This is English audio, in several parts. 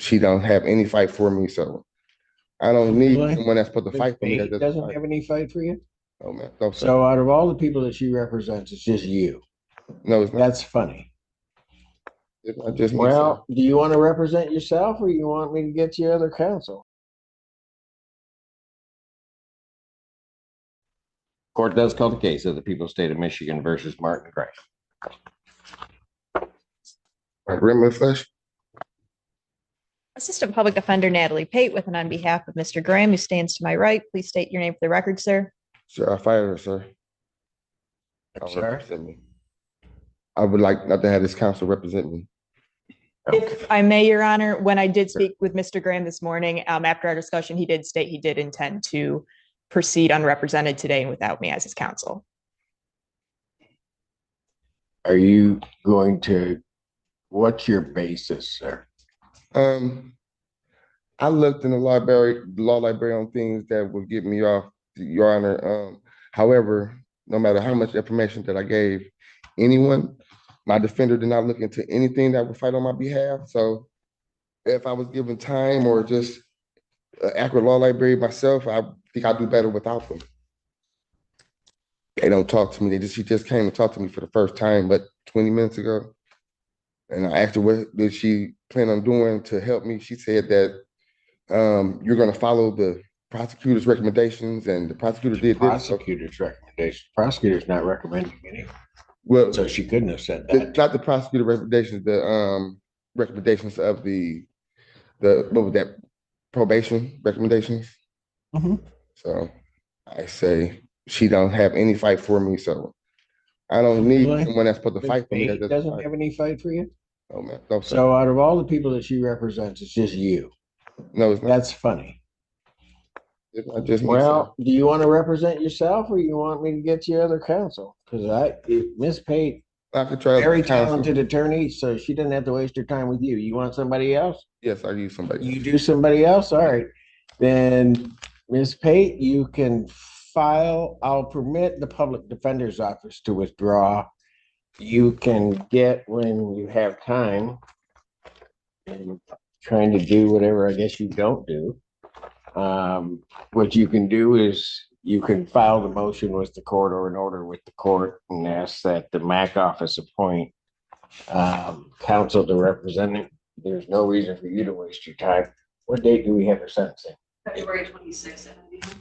she don't have any fight for me, so I don't need Really? someone that's supposed to Ms. fight for me that Pate doesn't doesn't fight. have any fight for you? Oh man, no sir. So out of all the people that she represents, it's just you. No, it's not. That's funny. It's not just me, sir. Well, do you want to represent yourself or you want me to get you other counsel? Court does call the case of the people of the state of Michigan versus Martin Gray. My grandma flesh. Assistant Public Defender Natalie Pate with and on behalf of Mr. Graham, who stands to my right, please state your name for the record, sir. Sir, I fired her, sir. I'm sorry. Represent me. I would like not to have this counsel represent me. If I may, Your Honor, when I did speak with Mr. Graham this morning, after our discussion, he did state he did intend to proceed unrepresented today and without me as his counsel. Are you going to, what's your basis, sir? I looked in the law library on things that would get me off, Your Honor. However, no matter how much information that I gave anyone, my defender did not look into anything that would fight on my behalf. So if I was given time or just an accurate law library myself, I think I'd do better without them. They don't talk to me. She just came and talked to me for the first time, but 20 minutes ago. And I asked her what did she plan on doing to help me. She said that you're going to follow the prosecutor's recommendations, and the prosecutor did this. Prosecutor's recommendation. Prosecutor's not recommending anything. Well, so she couldn't have said that. Not the prosecutor recommendations, the recommendations of the what was that, probation recommendations. So I say she don't have any fight for me, so I don't need someone that's supposed to fight for me that doesn't have any fight for you. Oh man, no sir. So out of all the people that she represents, it's just you. No, it's not. That's funny. It's not just me, well, do you want to represent yourself or you want me to get you other counsel? Because Miss Pate, I could try very talented attorney, so she didn't have to waste her time with you. You want somebody else? Yes, I use somebody. You do somebody else? All right. Then Miss Pate, you can file. I'll permit the public defender's office to withdraw. You can get when you have time and trying to do whatever I guess you don't do. What you can do is you can file the motion with the court or an order with the court and ask that the MAC office appoint counsel to represent it. There's no reason for you to waste your time. What date do we have for sentencing? February 26th.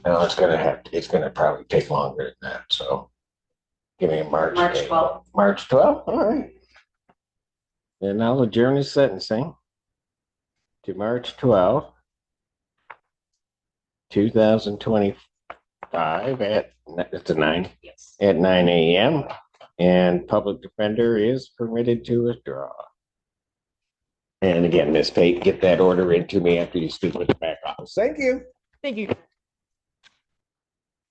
No, it's gonna probably take longer than that. So give me a March 12th. March 12th. All right. And I'll adjourn the sentencing to March 12th, 2025 at 9. Yes. At 9 a.m. And public defender is permitted to withdraw. And again, Miss Pate, get that order into me after you speak with the back office. Thank you. Thank you.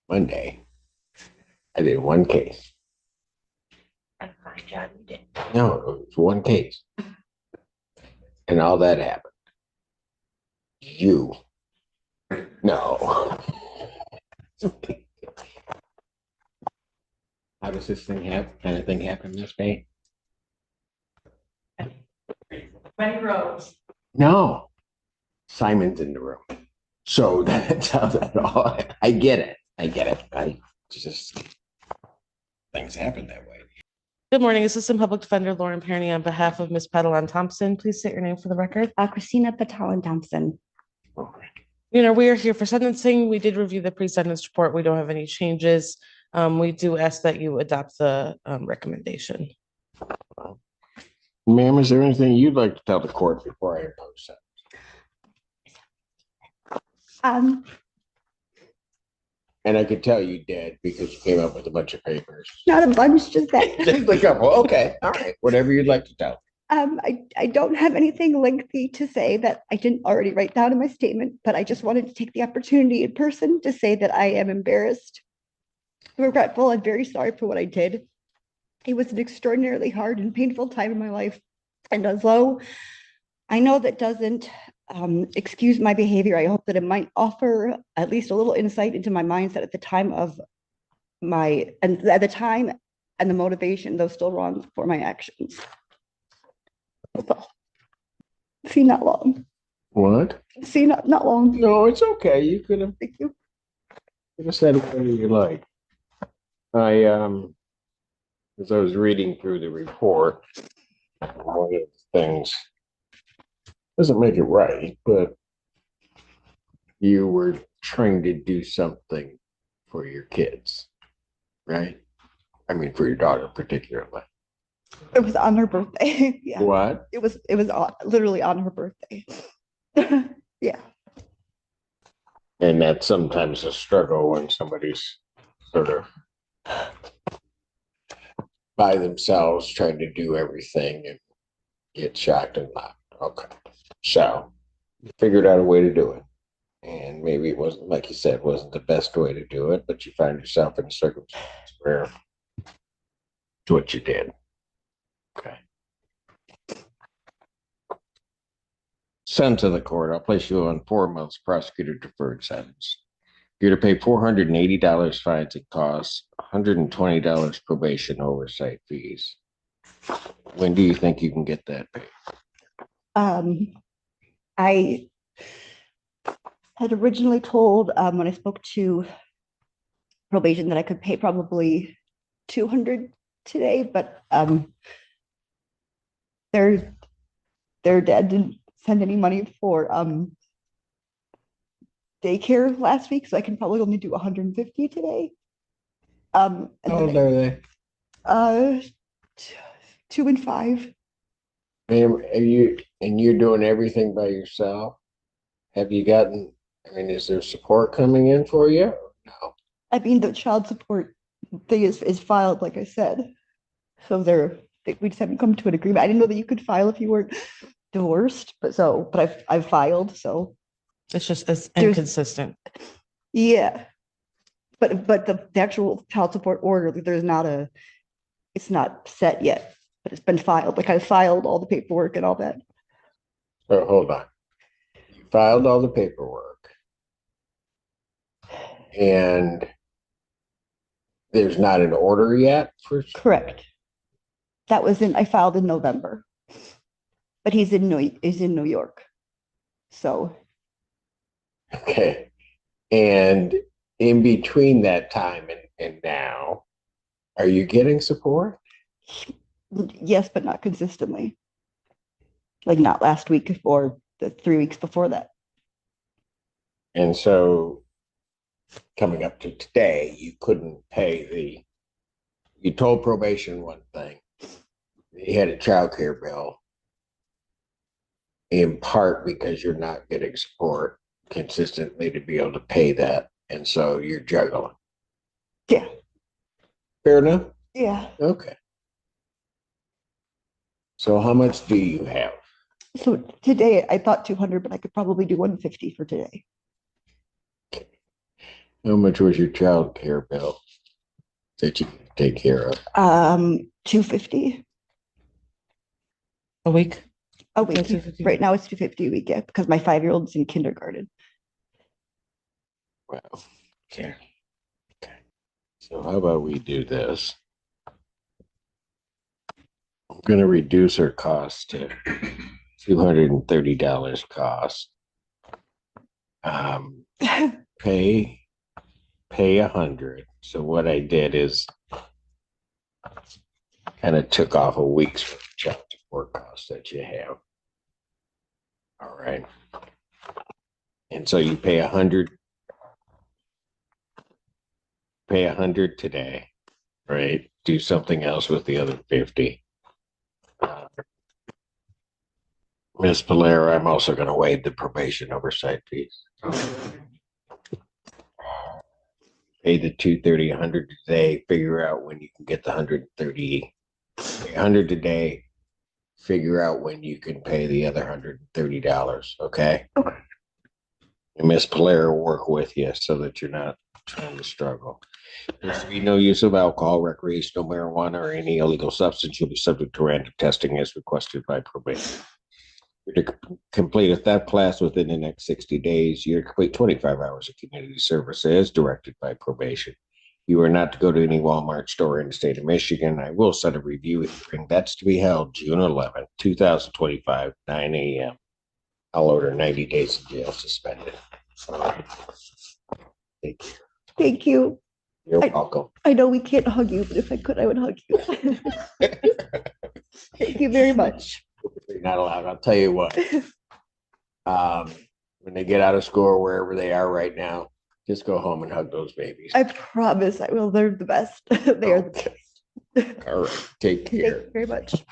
Monday, I did one case. That's the first job you did. No, it was one case. And all that happened. You. No. How does this thing kind of thing happen, Miss Pate? Many rows. No. Simon's in the room. So that's how that all, I get it. I just, things happen that way. Good morning, Assistant Public Defender Lauren Perny on behalf of Ms. Petalan Thompson. Please state your name for the record. Christina Petalan Thompson. We are here for sentencing. We did review the pre-sentence report. We don't have any changes. We do ask that you adopt the recommendation. Ma'am, is there anything you'd like to tell the court before I impose sentence? And I could tell you did because you came up with a bunch of papers. Not a bunch, just that. Just a couple. Okay. All right. Whatever you'd like to tell. I don't have anything lengthy to say that I didn't already write down in my statement, but I just wanted to take the opportunity in person to say that I am embarrassed, regretful, and very sorry for what I did. It was an extraordinarily hard and painful time in my life. And although I know that doesn't excuse my behavior, I hope that it might offer at least a little insight into my mindset at the time of and the motivation, though still wrong, for my actions. That's all. I've seen that long. What? See, not long. No, it's okay. You Thank you. could have said whatever you like. As I was reading through the report, one of the things doesn't make it right, but you were trying to do something for your kids, right? I mean, for your daughter particularly. It was on her birthday. Yeah. What? It was literally on her birthday. Yeah. And that's sometimes a struggle when somebody's sort of by themselves trying to do everything and get shocked and laughed. Okay. So you figured out a way to do it. And maybe it wasn't, like you said, wasn't the best way to do it, but you found yourself in a circumstance where it's what you did. Okay. Sent to the court, I'll place you on 4 months prosecutor deferred sentence. You're to pay $480 fines and costs, $120 probation oversight fees. When do you think you can get that paid? I had originally told, when I spoke to probation, that I could pay probably 200 today, but their dad didn't send any money for daycare last week, so I can probably only do 150 today. And How then old are they? 2 and 5. And you're doing everything by yourself? Have you gotten, I mean, is there support coming in for you? No. I mean, the child support thing is filed, like I said. So we just haven't come to an agreement. I didn't know that you could file if you weren't divorced, but I've filed, so It's just it's There's- inconsistent. yeah. But the actual child support order, it's not set yet, but it's been filed. Like I filed all the paperwork and all that. So hold on. You filed all the paperwork. And there's not an order yet for, Correct. I filed in November. But he's in New York. So okay. And in between that time and now, are you getting support? yes, but not consistently. Like not last week or the 3 weeks before that. And so coming up to today, you couldn't pay you told probation one thing. You had a child care bill in part because you're not getting support consistently to be able to pay that. And so you're juggling. Yeah. Fair enough? Yeah. Okay. So how much do you have? So today I thought 200, but I could probably do 150 for today. How much was your child care bill that you take care of? 250 A week? a week. 250. Right now it's 250 a week, yeah, because my 5-year-old's in kindergarten. Wow. Okay. Okay. So how about we do this? I'm going to reduce our cost to $230 cost. Pay 100. So what I did is kind of took off a week's worth of child support costs that you have. All right. And so you pay 100. Pay 100 today, right? Do something else with the other 50. Ms. Polaire, I'm also going to waive the probation oversight fees. Pay the 230, 100 today, figure out when you can get the 130, 100 today, figure out when you can pay the other $130, okay? Okay. And Ms. Polaire will work with you so that you're not trying to struggle. There's to be no use of alcohol, recreational marijuana, or any illegal substance. You'll be subject to random testing as requested by probation. You're to complete a theft class within the next 60 days. You're to complete 25 hours of community service as directed by probation. You are not to go to any Walmart store in the state of Michigan. I will set a review hearing. That's to be held June 11th, 2025, 9 a.m. I'll order 90 days in jail suspended. Thank you. Thank you. You're I- welcome. I know we can't hug you, but if I could, I would hug you. Thank you very much. You're not allowed. I'll tell you what. When they get out of school or wherever they are right now, just go home and hug those babies. I promise I will. They're the best. They are the Okay. best. All right. Take Thank care. you very much.